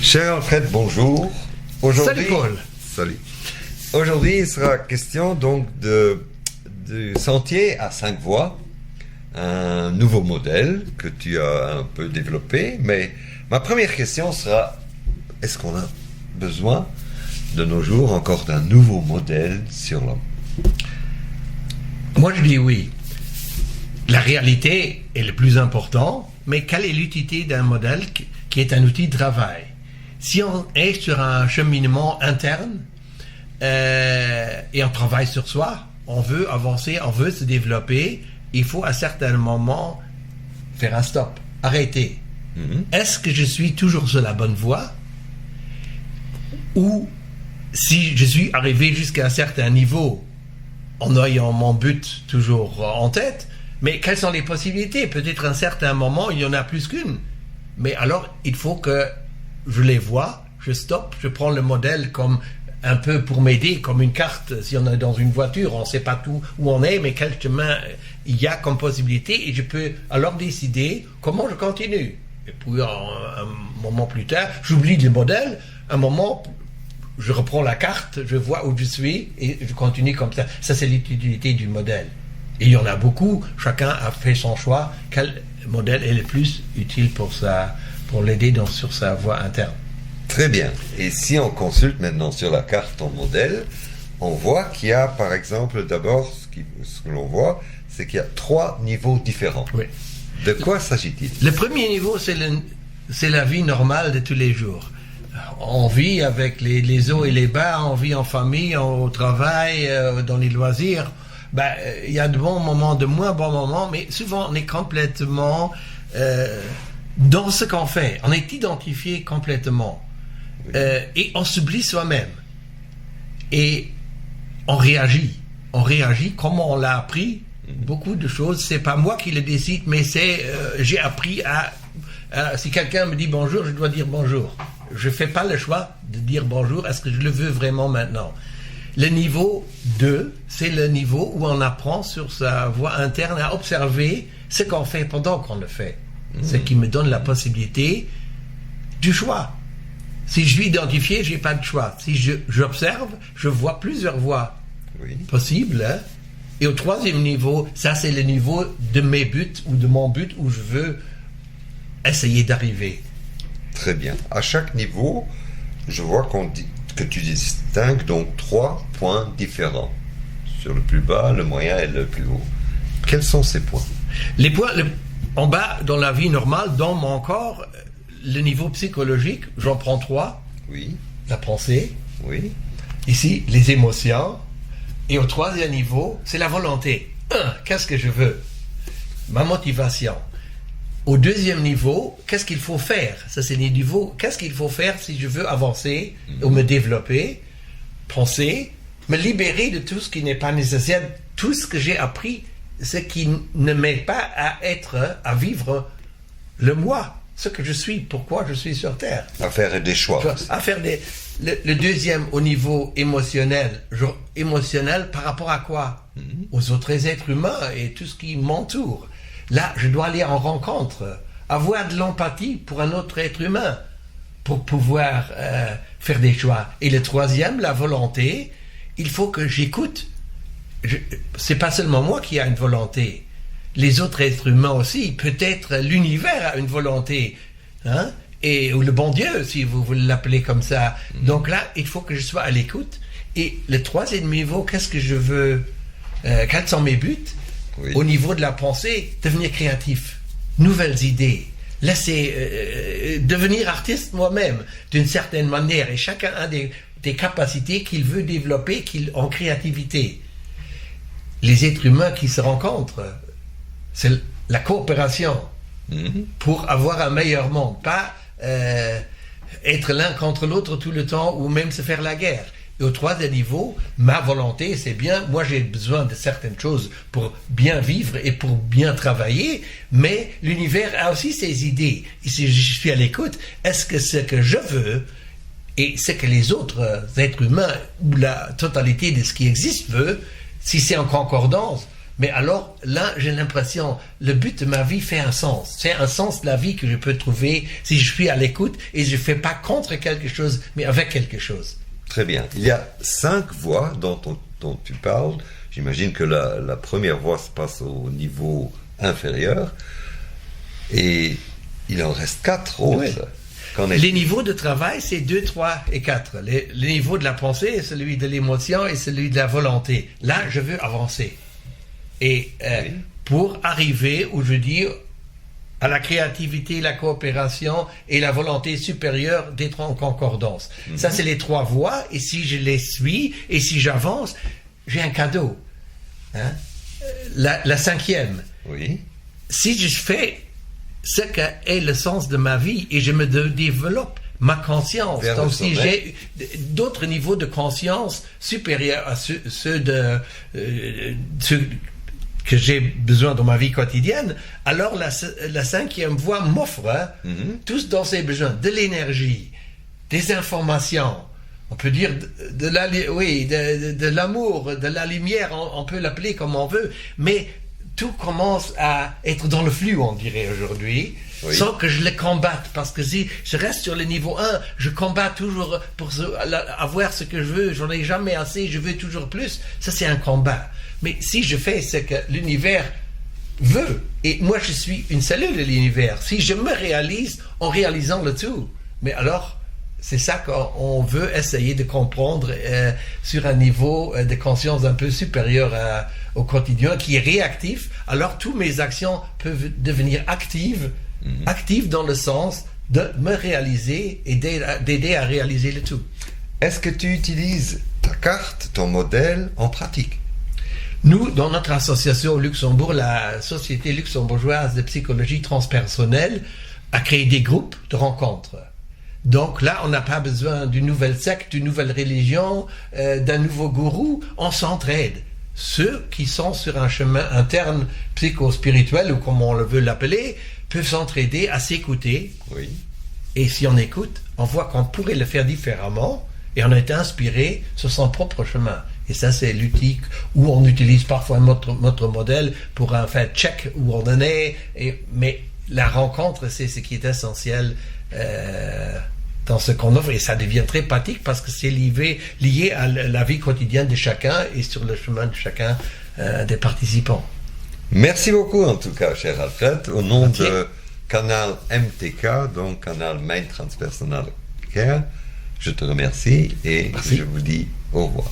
Cher Alfred, bonjour. Salut Paul. Salut. Aujourd'hui, il sera question donc du sentier à 5 voies, un nouveau modèle que tu as un peu développé. Mais ma première question sera, est-ce qu'on a besoin de nos jours encore d'un nouveau modèle sur l'homme? Moi je dis oui. La réalité est le plus important, mais quelle est l'utilité d'un modèle qui est un outil de travail? Si on est sur un cheminement interne et on travaille sur soi, on veut avancer, on veut se développer, il faut à certains moments faire un stop, arrêter. Est-ce que je suis toujours sur la bonne voie? Ou si je suis arrivé jusqu'à un certain niveau en ayant mon but toujours en tête, mais quelles sont les possibilités? Peut-être à un certain moment, il y en a plus qu'une. Mais alors, il faut que je les vois, je stoppe, je prends le modèle comme un peu pour m'aider, comme une carte. Si on est dans une voiture, on ne sait pas tout où on est, mais quel chemin il y a comme possibilité, et je peux alors décider comment je continue. Et puis, un moment plus tard, j'oublie le modèle, un moment, je reprends la carte, je vois où je suis, et je continue comme ça. Ça, c'est l'utilité du modèle. Et il y en a beaucoup, chacun a fait son choix, quel modèle est le plus utile pour l'aider sur sa voie interne. Très bien. Et si on consulte maintenant sur la carte ton modèle, on voit qu'il y a, par exemple, d'abord, ce que l'on voit, c'est qu'il y a 3 niveaux différents. Oui. De quoi s'agit-il? Le premier niveau, c'est la vie normale de tous les jours. On vit avec les hauts et les bas, on vit en famille, au travail, dans les loisirs. Il y a de bons moments, de moins bons moments, mais souvent on est complètement dans ce qu'on fait. On est identifié complètement. Et on s'oublie soi-même. Et on réagit. On réagit comme on l'a appris. Beaucoup de choses, c'est pas moi qui le décide, mais j'ai appris si quelqu'un me dit bonjour, je dois dire bonjour. Je fais pas le choix de dire bonjour. Est-ce que je le veux vraiment maintenant? Le niveau 2, c'est le niveau où on apprend sur sa voie interne à observer ce qu'on fait pendant qu'on le fait. Ce qui me donne la possibilité du choix. Si je suis identifié, j'ai pas de choix. Si j'observe, je vois plusieurs voies possibles. Hein? Et au 3e niveau, ça c'est le niveau de mes buts ou de mon but où je veux essayer d'arriver. Très bien. À chaque niveau, je vois que tu distingues donc 3 points différents. Sur le plus bas, le moyen et le plus haut. Quels sont ces points? Les points en bas, dans la vie normale, dans mon corps, le niveau psychologique, j'en prends 3. Oui. La pensée. Oui. Ici, les émotions. Et au 3e niveau, c'est la volonté. Qu'est-ce que je veux? Ma motivation. Au 2e niveau, qu'est-ce qu'il faut faire? Ça, c'est les niveaux. Qu'est-ce qu'il faut faire si je veux avancer ou me développer, penser, me libérer de tout ce qui n'est pas nécessaire, tout ce que j'ai appris, ce qui ne m'aide pas à vivre le moi, ce que je suis, pourquoi je suis sur Terre. À faire des choix. Le 2e au niveau émotionnel. Émotionnel par rapport à quoi? Aux autres êtres humains et tout ce qui m'entoure. Là, je dois aller en rencontre, avoir de l'empathie pour un autre être humain, pour pouvoir faire des choix. Et le 3e, la volonté, il faut que j'écoute. C'est pas seulement moi qui a une volonté. Les autres êtres humains aussi, peut-être l'univers a une volonté, hein? Ou le bon Dieu, si vous l'appelez comme ça. Donc là, il faut que je sois à l'écoute. Et le 3e niveau, qu'est-ce que je veux? Quels sont mes buts? Oui. Au niveau de la pensée, devenir créatif, nouvelles idées, devenir artiste moi-même d'une certaine manière, et chacun a des capacités qu'il veut développer en créativité. Les êtres humains qui se rencontrent, c'est la coopération pour avoir un meilleur monde, pas être l'un contre l'autre tout le temps ou même se faire la guerre. Et au 3e niveau, ma volonté, c'est bien, moi j'ai besoin de certaines choses pour bien vivre et pour bien travailler, mais l'univers a aussi ses idées. Et si je suis à l'écoute, est-ce que ce que je veux et ce que les autres êtres humains ou la totalité de ce qui existe veut, si c'est en concordance, Mais alors, là, j'ai l'impression, le but de ma vie fait un sens. C'est un sens de la vie que je peux trouver si je suis à l'écoute et je ne fais pas contre quelque chose, mais avec quelque chose. Très bien. Il y a 5 voies dont tu parles. J'imagine que la première voie se passe au niveau inférieur. Et il en reste 4 autres. Oui. Les niveaux de travail, c'est 2, 3 et 4. Le niveau de la pensée est celui de l'émotion et celui de la volonté. Là, je veux avancer. Et pour arriver, où je dis, à la créativité, la coopération et la volonté supérieure d'être en concordance. Ça, c'est les 3 voies. Et si je les suis et si j'avance, j'ai un cadeau. Hein? La 5e. Oui. Si je fais ce qu'est le sens de ma vie et je me développe ma conscience, donc si j'ai d'autres niveaux de conscience supérieurs à ceux que j'ai besoin dans ma vie quotidienne, alors la 5e voie m'offre tous dans ses besoins, de l'énergie, des informations, on peut dire de l'amour, de la lumière, on peut l'appeler comme on veut, mais tout commence à être dans le flux, on dirait aujourd'hui, sans que je le combatte. Parce que si je reste sur le niveau 1, je combats toujours pour avoir ce que je veux. J'en ai jamais assez, je veux toujours plus. Ça, c'est un combat. Mais si je fais ce que l'univers veut, et moi, je suis une cellule de l'univers, si je me réalise en réalisant le tout, mais alors, c'est ça qu'on veut essayer de comprendre sur un niveau de conscience un peu supérieur au quotidien, qui est réactif. Alors, toutes mes actions peuvent devenir actives dans le sens de me réaliser et d'aider à réaliser le tout. Est-ce que tu utilises ta carte, ton modèle en pratique? Nous, dans notre association au Luxembourg, la Société luxembourgeoise de psychologie transpersonnelle a créé des groupes de rencontres. Donc là, on n'a pas besoin d'une nouvelle secte, d'une nouvelle religion, d'un nouveau gourou. On s'entraide. Ceux qui sont sur un chemin interne psycho-spirituel, ou comme on le veut l'appeler, peuvent s'entraider à s'écouter. Oui. Et si on écoute, on voit qu'on pourrait le faire différemment et on est inspiré sur son propre chemin. Et ça, c'est l'outil où on utilise parfois notre modèle pour un fait check où on en est. Mais la rencontre, c'est ce qui est essentiel dans ce qu'on offre, et ça devient très pratique parce que c'est lié à la vie quotidienne de chacun et sur le chemin de chacun des participants. Merci beaucoup en tout cas, cher Alfred, au nom de Canal MTK, donc Canal Mind Transpersonal Care. Je te remercie et je vous dis au revoir.